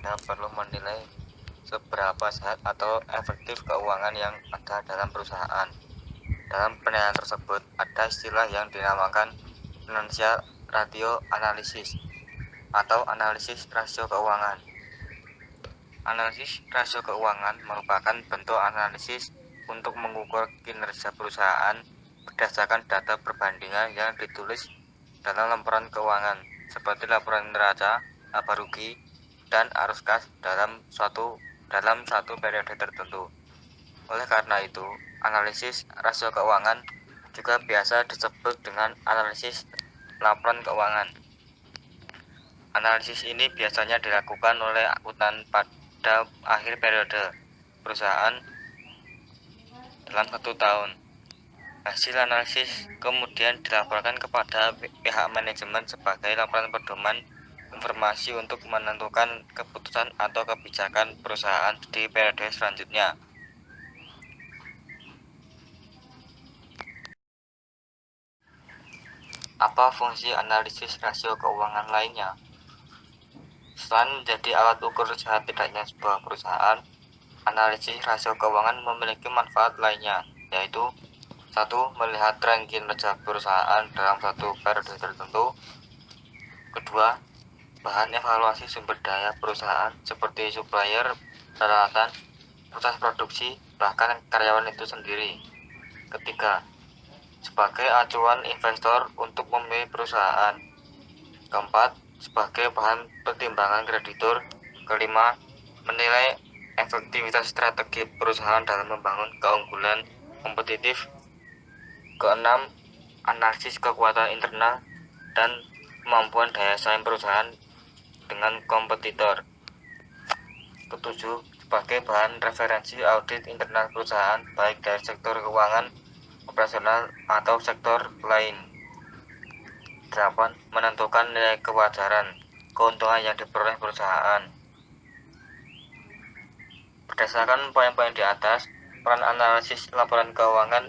Anda perlu menilai seberapa sehat atau efektif keuangan yang ada dalam perusahaan. Dalam penilaian tersebut, ada istilah yang dinamakan financial ratio analysis atau analisis rasio keuangan. Analisis rasio keuangan merupakan bentuk analisis untuk mengukur kinerja perusahaan berdasarkan data perbandingan yang ditulis dalam laporan keuangan, seperti laporan neraca, laba rugi, dan arus kas dalam satu periode tertentu. Oleh karena itu, analisis rasio keuangan juga biasa disebut dengan analisis laporan keuangan. Analisis ini biasanya dilakukan oleh akuntan pada akhir periode perusahaan dalam 1 tahun. Hasil analisis kemudian dilaporkan kepada pihak manajemen sebagai laporan pedoman informasi untuk menentukan keputusan atau kebijakan perusahaan di periode selanjutnya. Apa fungsi analisis rasio keuangan lainnya? Selain menjadi alat ukur sehat tidaknya sebuah perusahaan, analisis rasio keuangan memiliki manfaat lainnya, yaitu 1. Melihat tren kinerja perusahaan dalam satu periode tertentu. Kedua, bahan evaluasi sumber daya perusahaan seperti supplier, peralatan, proses produksi, bahkan karyawan itu sendiri. Ketiga, sebagai acuan investor untuk memilih perusahaan. Keempat, sebagai bahan pertimbangan kreditur. Kelima, menilai efektivitas strategi perusahaan dalam membangun keunggulan kompetitif. Keenam, analisis kekuatan internal dan kemampuan daya saing perusahaan dengan kompetitor. Ketujuh, sebagai bahan referensi audit internal perusahaan baik dari sektor keuangan, operasional, atau sektor lain. 8. Menentukan nilai kewajaran keuntungan yang diperoleh perusahaan. Berdasarkan poin-poin di atas, peran analisis laporan keuangan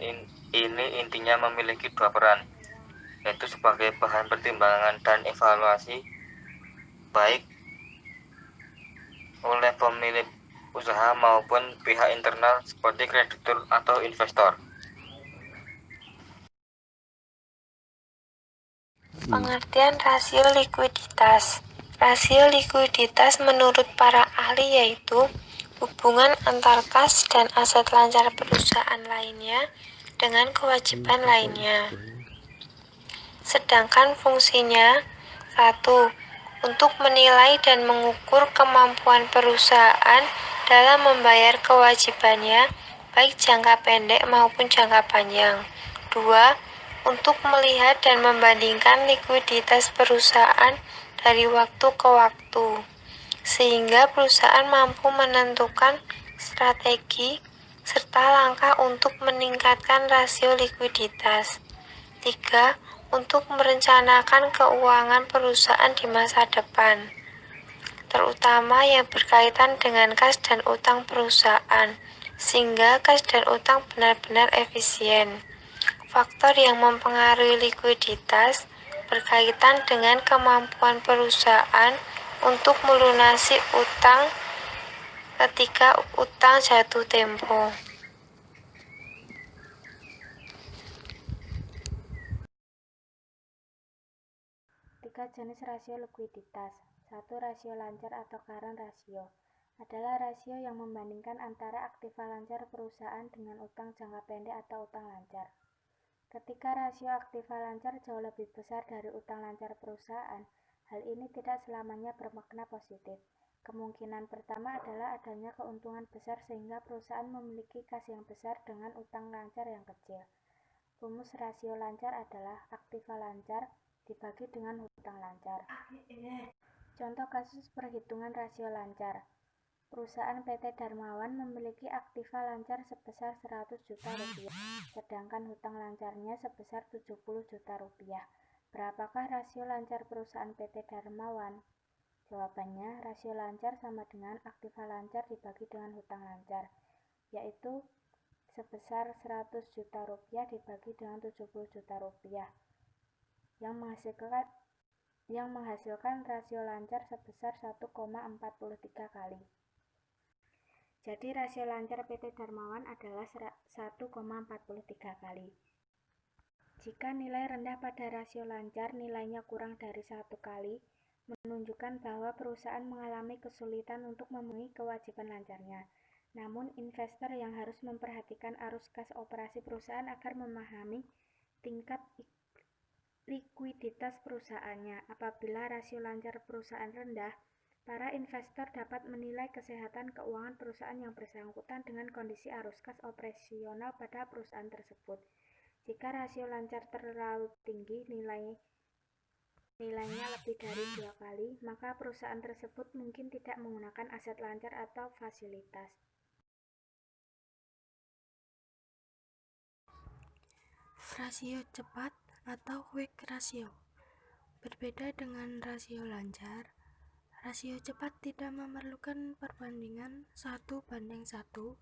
ini intinya memiliki 2 peran, yaitu sebagai bahan pertimbangan dan evaluasi baik oleh pemilik usaha maupun pihak internal seperti kreditur atau investor. Pengertian rasio likuiditas. Rasio likuiditas menurut para ahli yaitu hubungan antar kas dan aset lancar perusahaan lainnya dengan kewajiban lainnya. Sedangkan fungsinya 1. Untuk menilai dan mengukur kemampuan perusahaan dalam membayar kewajibannya baik jangka pendek maupun jangka panjang. 2. Untuk melihat dan membandingkan likuiditas perusahaan dari waktu ke waktu, sehingga perusahaan mampu menentukan strategi serta langkah untuk meningkatkan rasio likuiditas. 3. Untuk merencanakan keuangan perusahaan di masa depan, terutama yang berkaitan dengan kas dan utang perusahaan, sehingga kas dan utang benar-benar efisien. Faktor yang mempengaruhi likuiditas berkaitan dengan kemampuan perusahaan untuk melunasi utang ketika utang jatuh tempo. Tiga jenis rasio likuiditas. 1. Rasio lancar atau current ratio adalah rasio yang membandingkan antara aktiva lancar perusahaan dengan utang jangka pendek atau utang lancar. Ketika rasio aktiva lancar jauh lebih besar dari utang lancar perusahaan, hal ini tidak selamanya bermakna positif. Kemungkinan pertama adalah adanya keuntungan besar sehingga perusahaan memiliki kas yang besar dengan utang lancar yang kecil. Rumus rasio lancar adalah aktiva lancar dibagi dengan hutang lancar. Contoh kasus perhitungan rasio lancar. Perusahaan PT Darmawan memiliki aktiva lancar sebesar 100 juta rupiah, sedangkan hutang lancarnya sebesar 70 juta rupiah. Berapakah rasio lancar perusahaan PT Darmawan? Jawabannya, rasio lancar sama dengan aktiva lancar dibagi dengan hutang lancar, yaitu sebesar 100 juta rupiah dibagi dengan 70 juta rupiah, yang menghasilkan yang menghasilkan rasio lancar sebesar 1,43 kali. Jadi rasio lancar PT Darmawan adalah 1,43 kali. Jika nilai rendah pada rasio lancar nilainya kurang dari 1 kali, menunjukkan bahwa perusahaan mengalami kesulitan untuk memenuhi kewajiban lancarnya. Namun, investor yang harus memperhatikan arus kas operasi perusahaan agar memahami tingkat likuiditas perusahaannya. Apabila rasio lancar perusahaan rendah, para investor dapat menilai kesehatan keuangan perusahaan yang bersangkutan dengan kondisi arus kas operasional pada perusahaan tersebut. Jika rasio lancar terlalu tinggi, nilainya lebih dari 2 kali, maka perusahaan tersebut mungkin tidak menggunakan aset lancar atau fasilitas. Rasio cepat atau quick ratio. Berbeda dengan rasio lancar, rasio cepat tidak memerlukan perbandingan 1:1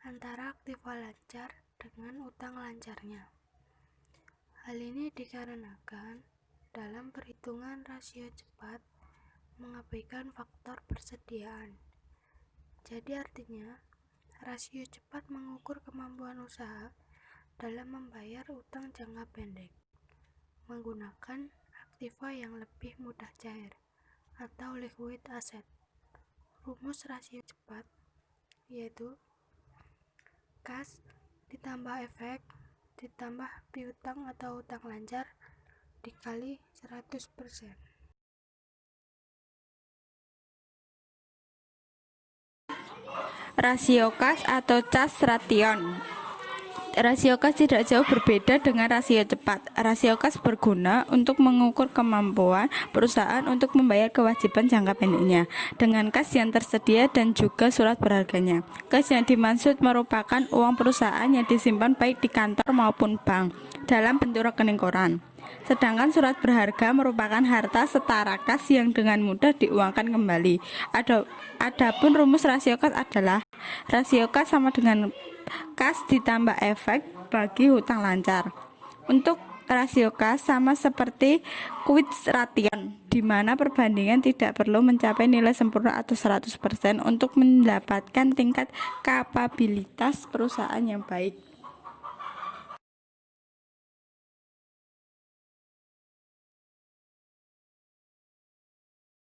antara aktiva lancar dengan utang lancarnya. Hal ini dikarenakan dalam perhitungan rasio cepat mengabaikan faktor persediaan. Jadi artinya, rasio cepat mengukur kemampuan usaha dalam membayar utang jangka pendek menggunakan aktiva yang lebih mudah cair atau liquid asset. Rumus rasio cepat yaitu kas ditambah efek ditambah piutang atau utang lancar dikali 100%. Rasio kas atau cas ration. Rasio kas tidak jauh berbeda dengan rasio cepat. Rasio kas berguna untuk mengukur kemampuan perusahaan untuk membayar kewajiban jangka pendeknya dengan kas yang tersedia dan juga surat berharganya. Kas yang dimaksud merupakan uang perusahaan yang disimpan baik di kantor maupun bank dalam bentuk rekening koran. Sedangkan surat berharga merupakan harta setara kas yang dengan mudah diuangkan kembali. Adapun rumus rasio kas adalah rasio kas sama dengan kas ditambah efek bagi hutang lancar. Untuk rasio kas sama seperti quick ration, di mana perbandingan tidak perlu mencapai nilai sempurna atau 100% untuk mendapatkan tingkat kapabilitas perusahaan yang baik.